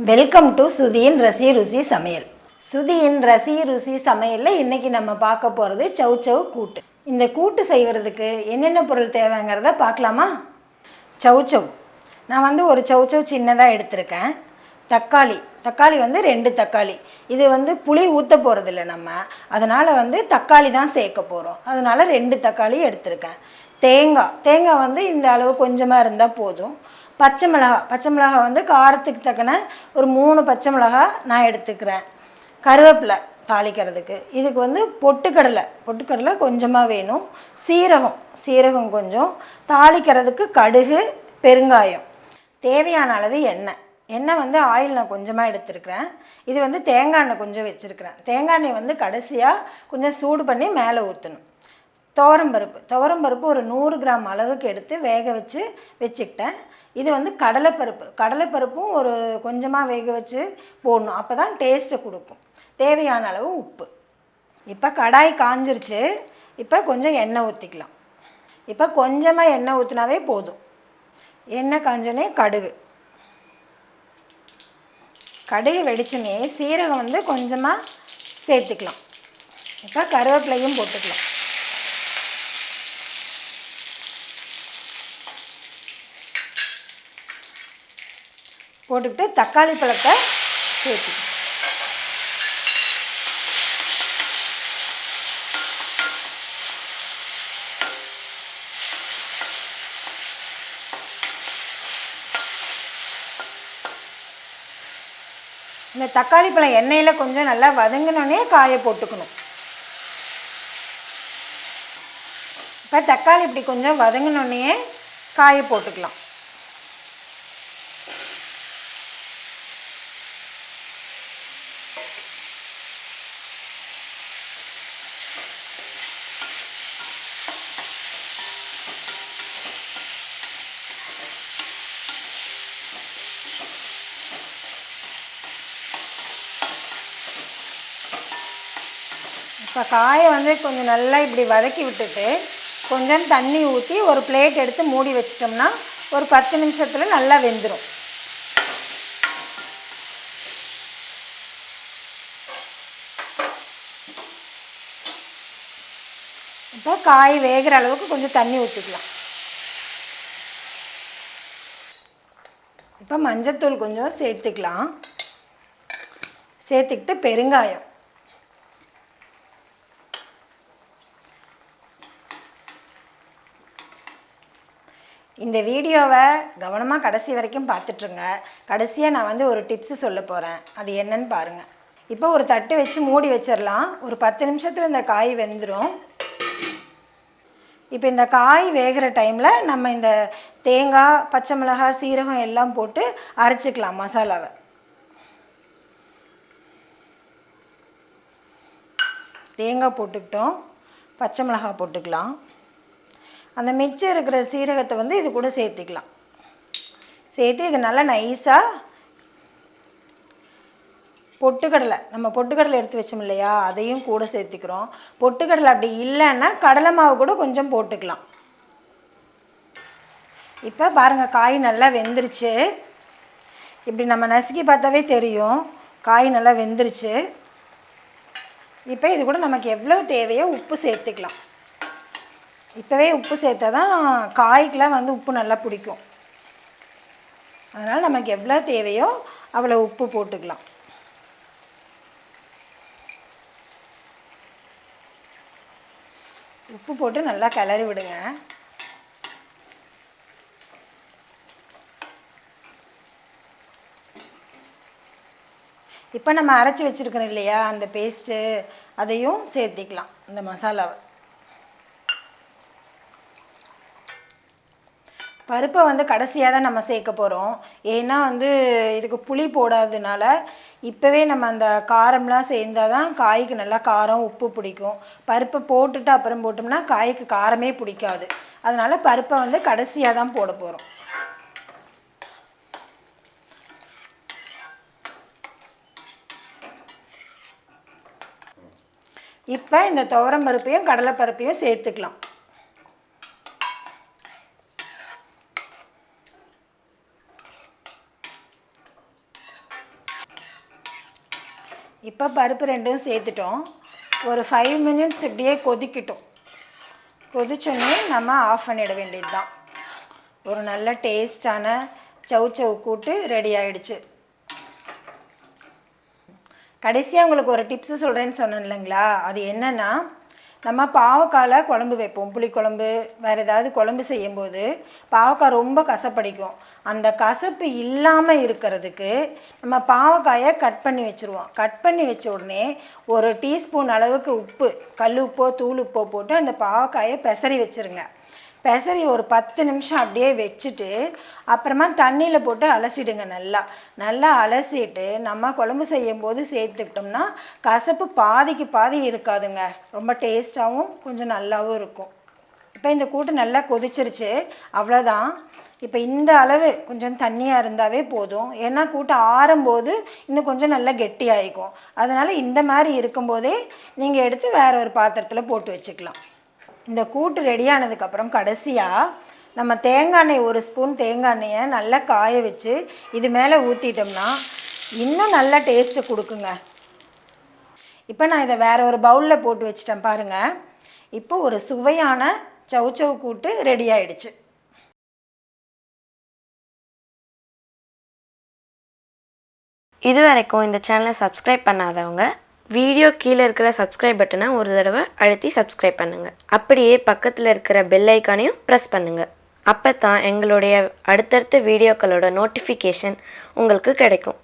Welcome to சுதியின் ரசி ருசி சமையல். சுதியின் ரசி ருசி சமையலில் இன்றைக்கி நம்ம பார்க்க போகிறது சவ் கூட்டு. இந்த கூட்டு செய்கிறதுக்கு என்னென்ன பொருள் தேவைங்கிறத பார்க்கலாமா? சவ் நான் ஒரு சவ் சின்னதாக எடுத்திருக்கேன். தக்காளி 2 தக்காளி. இது புளி ஊற்ற போகிறதில்ல நம்ம, அதனால் தக்காளி தான் சேர்க்க போகிறோம். அதனால் 2 தக்காளி எடுத்திருக்கேன். தேங்காய் இந்த அளவு கொஞ்சமாக இருந்தால் போதும். பச்சை மிளகா காரத்துக்கு தக்கன ஒரு 3 பச்சை மிளகா நான் எடுத்துக்கிறேன். கருவேப்பிலை தாளிக்கிறதுக்கு. இதுக்கு பொட்டுக்கடலை கொஞ்சமாக வேணும். சீரகம் கொஞ்சம். தாளிக்கிறதுக்கு கடுகு, பெருங்காயம். தேவையான அளவு எண்ணெய் ஆயில் நான் கொஞ்சமாக எடுத்துருக்கிறேன். இது தேங்காய் எண்ணெய் கொஞ்சம் வச்சுருக்கிறேன். தேங்காய் எண்ணெய் கடைசியாக கொஞ்சம் சூடு பண்ணி மேலே ஊற்றணும். துவரம்பருப்பு ஒரு 100 கிராம் அளவுக்கு எடுத்து வேக வச்சுக்கிட்டேன். இது கடலைப்பருப்பும் ஒரு கொஞ்சமாக வேக வச்சு போடணும், அப்போ தான் டேஸ்ட்டை கொடுக்கும். தேவையான அளவு உப்பு. இப்போ கடாய் காஞ்சிருச்சு. இப்போ கொஞ்சம் எண்ணெய் ஊற்றிக்கலாம். இப்போ கொஞ்சமாக எண்ணெய் ஊற்றினாவே போதும். எண்ணெய் காஞ்சோடனே கடுகு வெடிச்சோடனே சீரகம் கொஞ்சமாக சேர்த்துக்கலாம். இப்போ கருவேப்பிலையும் போட்டுக்கலாம். போட்டுக்கிட்டு தக்காளி பழத்தை சேர்த்துக்கணும். இந்த தக்காளி பழம் எண்ணெயில் கொஞ்சம் நல்லா வதங்கினோடனே காயை போட்டுக்கணும். இப்போ தக்காளி இப்படி கொஞ்சம் வதங்கினோடனே காயை போட்டுக்கலாம். இப்போ காயை கொஞ்சம் நல்லா இப்படி வதக்கி விட்டுட்டு கொஞ்சம் தண்ணி ஊற்றி ஒரு பிளேட் எடுத்து மூடி வச்சிட்டோம்னா ஒரு 10 நிமிஷத்தில் நல்லா வெந்துடும். இப்போ காய் வேகிற அளவுக்கு கொஞ்சம் தண்ணி ஊற்றிக்கலாம். இப்போ மஞ்சத்தூள் கொஞ்சம் சேர்த்துக்கலாம். சேர்த்துக்கிட்டு பெருங்காயம். இந்த வீடியோவை கவனமாக கடைசி வரைக்கும் பார்த்துட்ருங்க. கடைசியாக நான் ஒரு டிப்ஸு சொல்ல போகிறேன், அது என்னன்னு பாருங்கள். இப்போ ஒரு தட்டு வச்சு மூடி வச்சிடலாம். ஒரு 10 நிமிஷத்தில் இந்த காய் வெந்துடும். இப்போ இந்த காய் வேகிற டைமில் நம்ம இந்த தேங்காய், பச்சை மிளகாய், சீரகம் எல்லாம் போட்டு அரைச்சிக்கலாம் மசாலாவை. தேங்காய் போட்டுக்கிட்டோம், பச்சை மிளகாய் போட்டுக்கலாம். அந்த மிச்சம் இருக்கிற சீரகத்தை இது கூட சேர்த்துக்கலாம். சேர்த்து இது நல்லா நைஸாக நம்ம பொட்டுக்கடலை எடுத்து வச்சோம் இல்லையா, அதையும் கூட சேர்த்துக்கிறோம். பொட்டுக்கடலை அப்படி இல்லைன்னா கடலை மாவு கூட கொஞ்சம் போட்டுக்கலாம். இப்போ பாருங்கள், காய் நல்லா வெந்துருச்சு. இப்படி நம்ம நசுக்கி பார்த்தாவே தெரியும் காய் நல்லா வெந்துருச்சு. இப்போ இது கூட நமக்கு எவ்வளோ தேவையோ உப்பு சேர்த்துக்கலாம். இப்போவே உப்பு சேர்த்தா தான் காய்க்கெலாம் உப்பு நல்லா பிடிக்கும். அதனால் நமக்கு எவ்வளோ தேவையோ அவ்வளோ உப்பு போட்டுக்கலாம். உப்பு போட்டு நல்லா கிளறி விடுங்க. இப்போ நம்ம அரைச்சி வச்சுருக்கிறோம் இல்லையா அந்த பேஸ்ட்டு, அதையும் சேர்த்திக்கலாம் இந்த மசாலாவை. பருப்பை கடைசியாக தான் நம்ம சேர்க்க போகிறோம். ஏன்னா இதுக்கு புளி போடாததுனால இப்போவே நம்ம அந்த காரம்லாம் சேர்ந்தால் தான் காய்க்கு நல்லா காரம், உப்பு பிடிக்கும். பருப்பை போட்டுட்டு அப்புறம் போட்டோம்னா காய்க்கு காரமே பிடிக்காது. அதனால் பருப்பை கடைசியாக தான் போட போகிறோம். இப்போ இந்த துவரம்பருப்பையும் கடலைப்பருப்பையும் சேர்த்துக்கலாம். இப்போ பருப்பு ரெண்டும் சேர்த்துட்டோம். ஒரு 5 மினிட்ஸ் இப்படியே கொதிக்கட்டும். கொதிச்சோடனே நம்ம ஆஃப் பண்ணிட வேண்டியது தான். ஒரு நல்ல டேஸ்டான சவ் கூட்டு ரெடி ஆகிடுச்சு. கடைசியாக உங்களுக்கு ஒரு டிப்ஸு சொல்கிறேன்னு சொன்னேன் இல்லைங்களா, அது என்னென்னா, நம்ம பாவக்காயில் குழம்பு வைப்போம். புளிக்குழம்பு வேறு ஏதாவது குழம்பு செய்யும்போது பாவக்காய் ரொம்ப கசப்படிக்கும். அந்த கசப்பு இல்லாமல் இருக்கிறதுக்கு நம்ம பாவக்காயை கட் பண்ணி வச்சுருவோம். கட் பண்ணி வச்ச உடனே ஒரு டீஸ்பூன் அளவுக்கு உப்பு, கல் உப்போ தூள் உப்போ போட்டு அந்த பாவக்காயை பெசரி வச்சுருங்க. பெசரி ஒரு 10 நிமிஷம் அப்படியே வச்சுட்டு அப்புறமா தண்ணியில் போட்டு அலசிடுங்க. நல்லா அலசிட்டு நம்ம குழம்பு செய்யும்போது சேர்த்துக்கிட்டோம்னா கசப்பு பாதிக்கு பாதி இருக்காதுங்க. ரொம்ப டேஸ்ட்டாகவும் கொஞ்சம் நல்லாவும் இருக்கும். இப்போ இந்த கூட்டு நல்லா கொதிச்சிருச்சு. அவ்வளோதான். இப்போ இந்த அளவு கொஞ்சம் தண்ணியாக இருந்தாவே போதும். ஏன்னா கூட்டு ஆறும்போது இன்னும் கொஞ்சம் நல்லா கெட்டியாகிக்கும். அதனால் இந்த மாதிரி இருக்கும்போதே நீங்கள் எடுத்து வேறு ஒரு பாத்திரத்தில் போட்டு வச்சுக்கலாம். இந்த கூட்டு ரெடியானதுக்கப்புறம் கடைசியாக நம்ம தேங்காய் எண்ணெய், 1 ஸ்பூன் தேங்காய் எண்ணெயை நல்லா காய வச்சு இது மேலே ஊற்றிட்டோம்னா இன்னும் நல்லா டேஸ்ட்டு கொடுக்குங்க. இப்போ நான் இதை வேறு ஒரு பவுலில் போட்டு வச்சிட்டேன் பாருங்கள். இப்போ ஒரு சுவையான சவ் கூட்டு ரெடி ஆகிடுச்சு. இது வரைக்கும் இந்த சேனலை சப்ஸ்கிரைப் பண்ணாதவங்க வீடியோ கீழே இருக்கிற சப்ஸ்கிரைப் பட்டனை ஒரு தடவை அழுத்தி சப்ஸ்கிரைப் பண்ணுங்கள். அப்படியே பக்கத்தில் இருக்கிற பெல் ஐக்கானையும் ப்ரெஸ் பண்ணுங்கள். அப்போ தான் எங்களுடைய அடுத்தடுத்த வீடியோக்களோட நோட்டிஃபிகேஷன் உங்களுக்கு கிடைக்கும்.